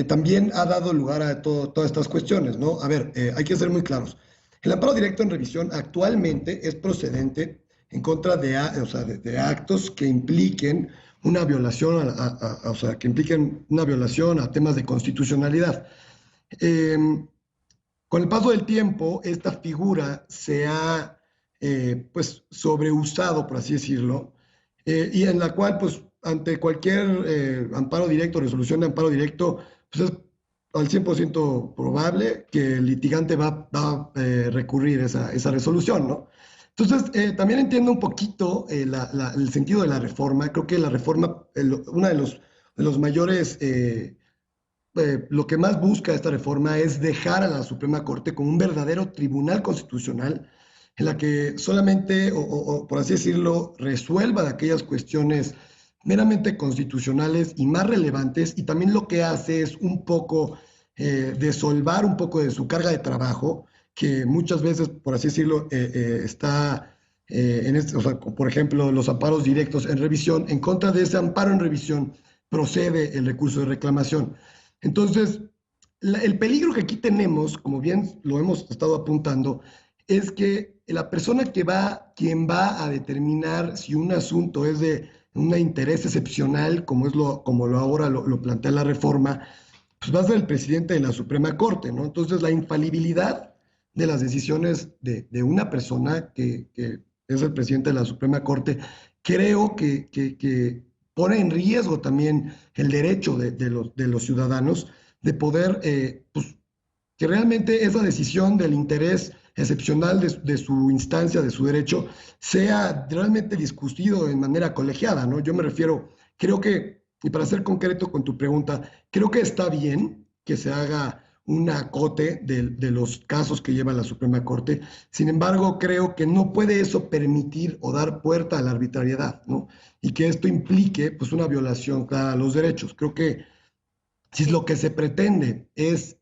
también ha dado lugar a todas estas cuestiones, ¿no? A ver, hay que ser muy claros. El amparo directo en revisión actualmente es procedente en contra o sea, de actos que impliquen una violación, o sea, que impliquen una violación a temas de constitucionalidad. Con el paso del tiempo, esta figura se ha pues sobreusado, por así decirlo, y en la cual, pues, ante cualquier amparo directo, resolución de amparo directo, pues es al 100% probable que el litigante va a recurrir esa resolución, ¿no? Entonces, también entiendo un poquito el sentido de la reforma. Creo que la reforma, uno de los mayores, lo que más busca esta reforma es dejar a la Suprema Corte como un verdadero tribunal constitucional en la que solamente, o por así decirlo, resuelva de aquellas cuestiones meramente constitucionales y más relevantes, y también lo que hace es un poco desolvar un poco de su carga de trabajo, que muchas veces, por así decirlo, está o sea, por ejemplo, los amparos directos en revisión. En contra de ese amparo en revisión procede el recurso de reclamación. Entonces, el peligro que aquí tenemos, como bien lo hemos estado apuntando, es que la persona quien va a determinar si un asunto es de un interés excepcional, como ahora lo plantea la reforma, pues va a ser el presidente de la Suprema Corte, ¿no? Entonces, la infalibilidad de las decisiones de una persona que es el presidente de la Suprema Corte, creo que pone en riesgo también el derecho de los ciudadanos de poder, pues, que realmente esa decisión del interés excepcional de su instancia, de su derecho, sea realmente discutido en manera colegiada, ¿no? Yo me refiero, creo que, y para ser concreto con tu pregunta, creo que está bien que se haga un acote de los casos que lleva la Suprema Corte. Sin embargo, creo que no puede eso permitir o dar puerta a la arbitrariedad, ¿no? Y que esto implique, pues, una violación clara a los derechos. Creo que si lo que se pretende es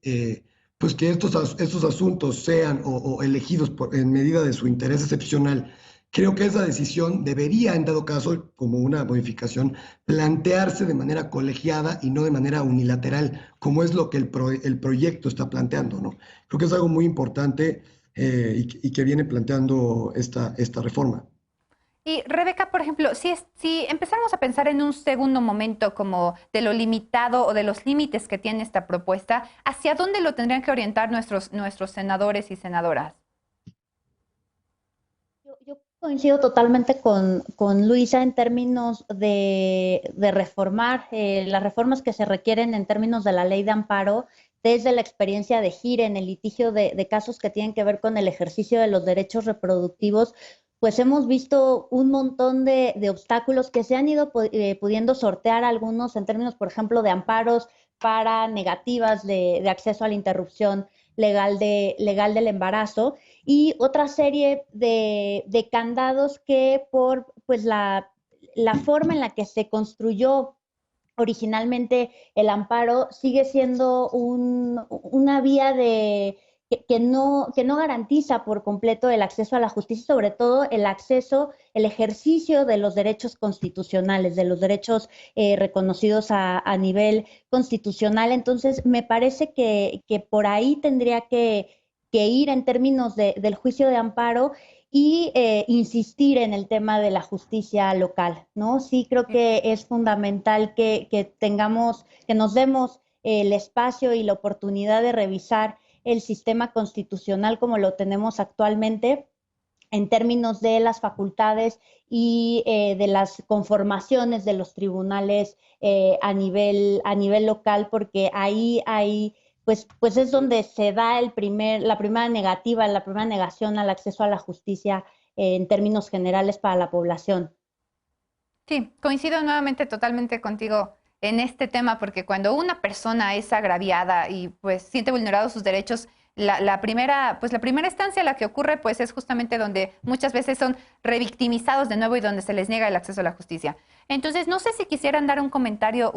pues que estos asuntos sean o elegidos en medida de su interés excepcional, creo que esa decisión debería, en dado caso, como una modificación, plantearse de manera colegiada y no de manera unilateral, como es lo que el proyecto está planteando, ¿no? Creo que es algo muy importante y que viene planteando esta reforma.
Y Rebeca, por ejemplo, si empezáramos a pensar en un segundo momento como de lo limitado o de los límites que tiene esta propuesta, ¿hacia dónde lo tendrían que orientar nuestros senadores y senadoras?
Yo coincido totalmente con Luisa en términos de reformar las reformas que se requieren en términos de la ley de amparo desde la experiencia de Gire en el litigio de casos que tienen que ver con el ejercicio de los derechos reproductivos. Pues hemos visto un montón de obstáculos que se han ido pudiendo sortear, algunos en términos, por ejemplo, de amparos para negativas de acceso a la interrupción legal del embarazo, y otra serie de candados que por pues la forma en la que se construyó originalmente el amparo sigue siendo una vía que no garantiza por completo el acceso a la justicia, sobre todo el ejercicio de los derechos constitucionales, de los derechos reconocidos a nivel constitucional. Entonces, me parece que por ahí tendría que ir en términos del juicio de amparo y insistir en el tema de la justicia local, ¿no? Sí creo que es fundamental que nos demos el espacio y la oportunidad de revisar el sistema constitucional como lo tenemos actualmente en términos de las facultades y de las conformaciones de los tribunales a nivel local, porque ahí hay pues es donde se da la primera negación al acceso a la justicia en términos generales para la población.
Sí, coincido nuevamente totalmente contigo en este tema, porque cuando una persona es agraviada y pues siente vulnerados sus derechos, la primera instancia a la que ocurre pues es justamente donde muchas veces son revictimizados de nuevo y donde se les niega el acceso a la justicia. Entonces, no sé si quisieran dar un comentario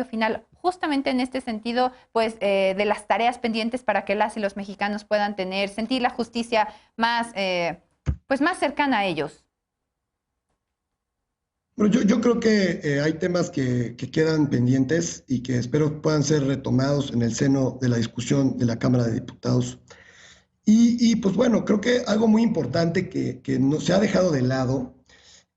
final justamente en este sentido, pues de las tareas pendientes para que las y los mexicanos puedan sentir la justicia más cercana a ellos.
Bueno, yo creo que hay temas que quedan pendientes y que espero puedan ser retomados en el seno de la discusión de la Cámara de Diputados. Pues bueno, creo que algo muy importante que no se ha dejado de lado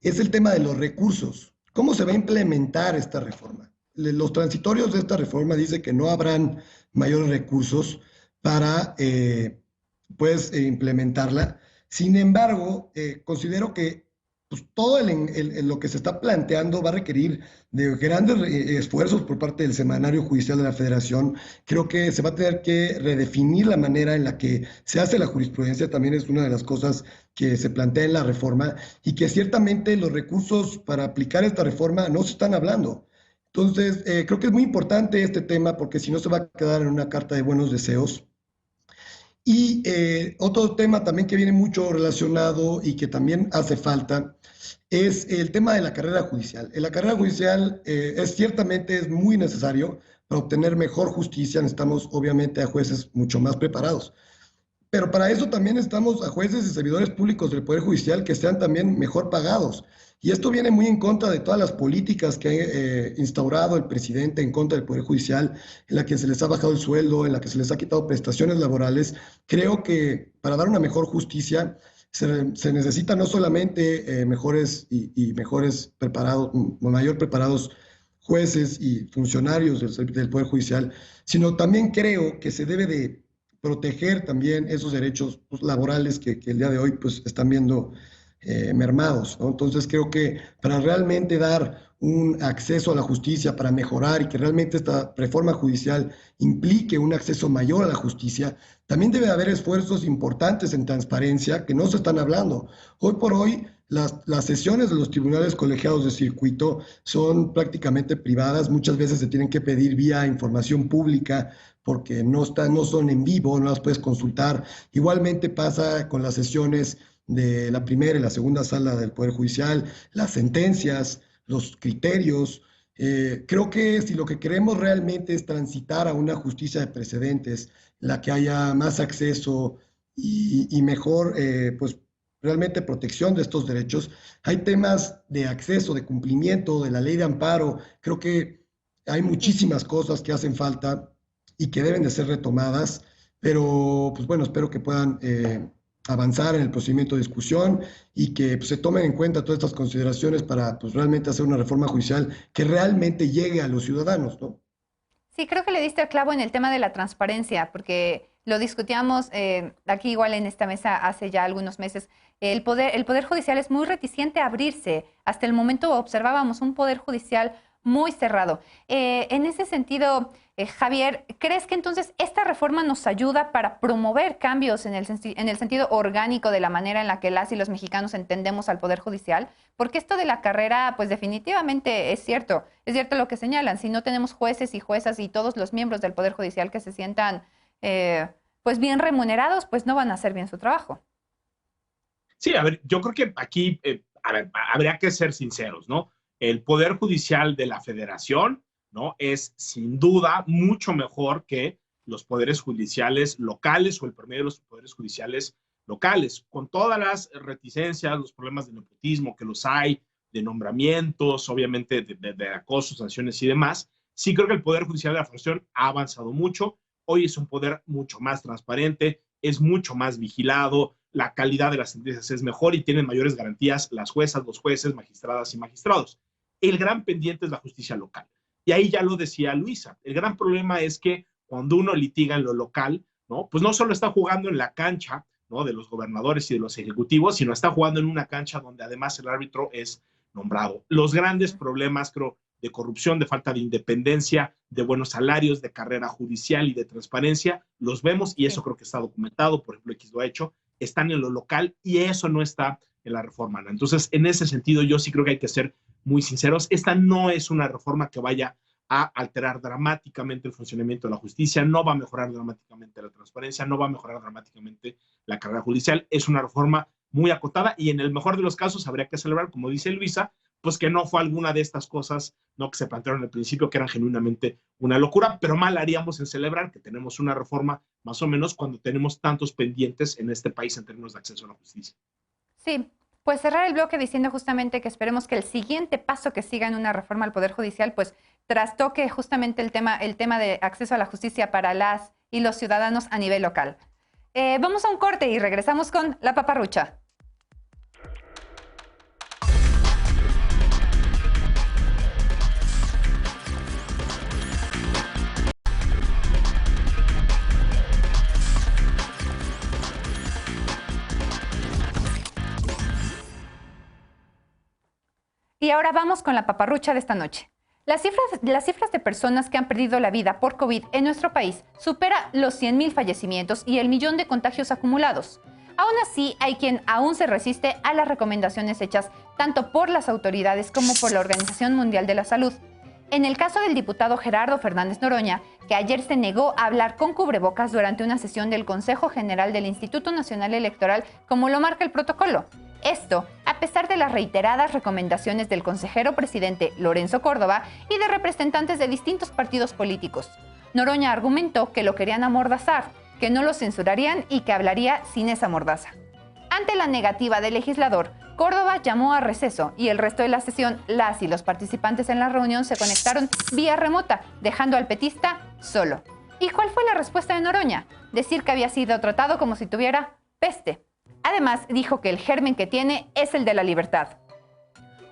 es el tema de los recursos. ¿Cómo se va a implementar esta reforma? Los transitorios de esta reforma dicen que no habrán mayores recursos para implementarla. Sin embargo, considero que pues, todo lo que se está planteando va a requerir de grandes esfuerzos por parte del Semanario Judicial de la Federación. Creo que se va a tener que redefinir la manera en la que se hace la jurisprudencia, también es una de las cosas que se plantea en la reforma, y que ciertamente los recursos para aplicar esta reforma no se están hablando. Entonces, creo que es muy importante este tema porque si no se va a quedar en una carta de buenos deseos. Y otro tema también que viene mucho relacionado y que también hace falta es el tema de la carrera judicial. En la carrera judicial ciertamente es muy necesario para obtener mejor justicia. Necesitamos obviamente a jueces mucho más preparados. Pero para eso también necesitamos a jueces y servidores públicos del Poder Judicial que sean también mejor pagados. Y esto viene muy en contra de todas las políticas que ha instaurado el presidente en contra del Poder Judicial, en la que se les ha bajado el sueldo, en la que se les ha quitado prestaciones laborales. Creo que para dar una mejor justicia se necesita no solamente mejores y mejores preparados, mayor preparados jueces y funcionarios del Poder Judicial, sino también creo que se debe de proteger también esos derechos pues, laborales que el día de hoy pues, están viendo mermados, ¿no? Entonces creo que para realmente dar un acceso a la justicia, para mejorar y que realmente esta reforma judicial implique un acceso mayor a la justicia, también debe haber esfuerzos importantes en transparencia que no se están hablando. Hoy por hoy las sesiones de los tribunales colegiados de circuito son prácticamente privadas, muchas veces se tienen que pedir vía información pública porque no son en vivo, no las puedes consultar. Igualmente pasa con las sesiones de la primera y la segunda sala del Poder Judicial, las sentencias, los criterios. Creo que si lo que queremos realmente es transitar a una justicia de precedentes, la que haya más acceso y mejor, pues realmente protección de estos derechos, hay temas de acceso, de cumplimiento, de la ley de amparo. Creo que hay muchísimas cosas que hacen falta y que deben de ser retomadas, pero pues bueno, espero que puedan avanzar en el procedimiento de discusión y que pues, se tomen en cuenta todas estas consideraciones para pues, realmente hacer una reforma judicial que realmente llegue a los ciudadanos, ¿no?
Sí, creo que le diste el clavo en el tema de la transparencia, porque lo discutíamos aquí igual en esta mesa hace ya algunos meses. El poder judicial es muy reticente a abrirse. Hasta el momento observábamos un poder judicial muy cerrado. En ese sentido, Javier, ¿crees que entonces esta reforma nos ayuda para promover cambios en el sentido orgánico de la manera en la que las y los mexicanos entendemos al Poder Judicial? Porque esto de la carrera, pues definitivamente es cierto lo que señalan. Si no tenemos jueces y juezas y todos los miembros del Poder Judicial que se sientan pues bien remunerados, pues no van a hacer bien su trabajo.
Sí, a ver, yo creo que aquí, habría que ser sinceros, ¿no? El Poder Judicial de la Federación, ¿no? Es sin duda mucho mejor que los poderes judiciales locales o el promedio de los poderes judiciales locales, con todas las reticencias, los problemas de nepotismo que los hay, de nombramientos, obviamente de acoso, sanciones y demás. Sí creo que el Poder Judicial de la Federación ha avanzado mucho. Hoy es un poder mucho más transparente, es mucho más vigilado, la calidad de las sentencias es mejor y tienen mayores garantías las juezas, los jueces, magistradas y magistrados. El gran pendiente es la justicia local. Y ahí ya lo decía Luisa, el gran problema es que cuando uno litiga en lo local, ¿no? Pues no solo está jugando en la cancha, ¿no? De los gobernadores y de los ejecutivos, sino está jugando en una cancha donde además el árbitro es nombrado. Los grandes problemas, creo, de corrupción, de falta de independencia, de buenos salarios, de carrera judicial y de transparencia, los vemos y eso creo que está documentado, por ejemplo, X lo ha hecho, están en lo local y eso no está en la reforma, ¿no? Entonces, en ese sentido, yo sí creo que hay que ser muy sinceros. Esta no es una reforma que vaya a alterar dramáticamente el funcionamiento de la justicia, no va a mejorar dramáticamente la transparencia, no va a mejorar dramáticamente la carrera judicial. Es una reforma muy acotada y en el mejor de los casos habría que celebrar, como dice Luisa, pues que no fue alguna de estas cosas, ¿no? Que se plantearon al principio, que eran genuinamente una locura, pero mal haríamos en celebrar que tenemos una reforma más o menos cuando tenemos tantos pendientes en este país en términos de acceso a la justicia.
Sí, pues cerrar el bloque diciendo justamente que esperemos que el siguiente paso que siga en una reforma al Poder Judicial, pues trastoque justamente el tema de acceso a la justicia para las y los ciudadanos a nivel local. Vamos a un corte y regresamos con la paparrucha. Y ahora vamos con la paparrucha de esta noche. Las cifras de personas que han perdido la vida por COVID en nuestro país supera los 100.000 fallecimientos y el millón de contagios acumulados. Aún así, hay quien aún se resiste a las recomendaciones hechas tanto por las autoridades como por la Organización Mundial de la Salud. En el caso del diputado Gerardo Fernández Noroña, que ayer se negó a hablar con cubrebocas durante una sesión del Consejo General del Instituto Nacional Electoral, como lo marca el protocolo. Esto, a pesar de las reiteradas recomendaciones del consejero presidente Lorenzo Córdoba y de representantes de distintos partidos políticos. Noroña argumentó que lo querían amordazar, que no lo censurarían y que hablaría sin esa mordaza. Ante la negativa del legislador, Córdoba llamó a receso y el resto de la sesión, las y los participantes en la reunión se conectaron vía remota, dejando al petista solo. ¿Y cuál fue la respuesta de Noroña? Decir que había sido tratado como si tuviera peste. Además, dijo que el germen que tiene es el de la libertad.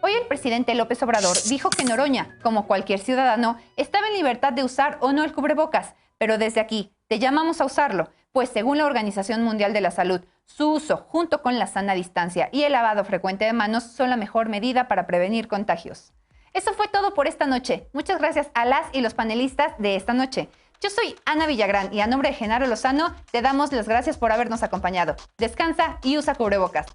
Hoy el presidente López Obrador dijo que Noroña, como cualquier ciudadano, estaba en libertad de usar o no el cubrebocas, pero desde aquí te llamamos a usarlo, pues según la Organización Mundial de la Salud, su uso junto con la sana distancia y el lavado frecuente de manos son la mejor medida para prevenir contagios. Eso fue todo por esta noche. Muchas gracias a las y los panelistas de esta noche. Yo soy Ana Villagrán y a nombre de Genaro Lozano te damos las gracias por habernos acompañado. Descansa y usa cubrebocas.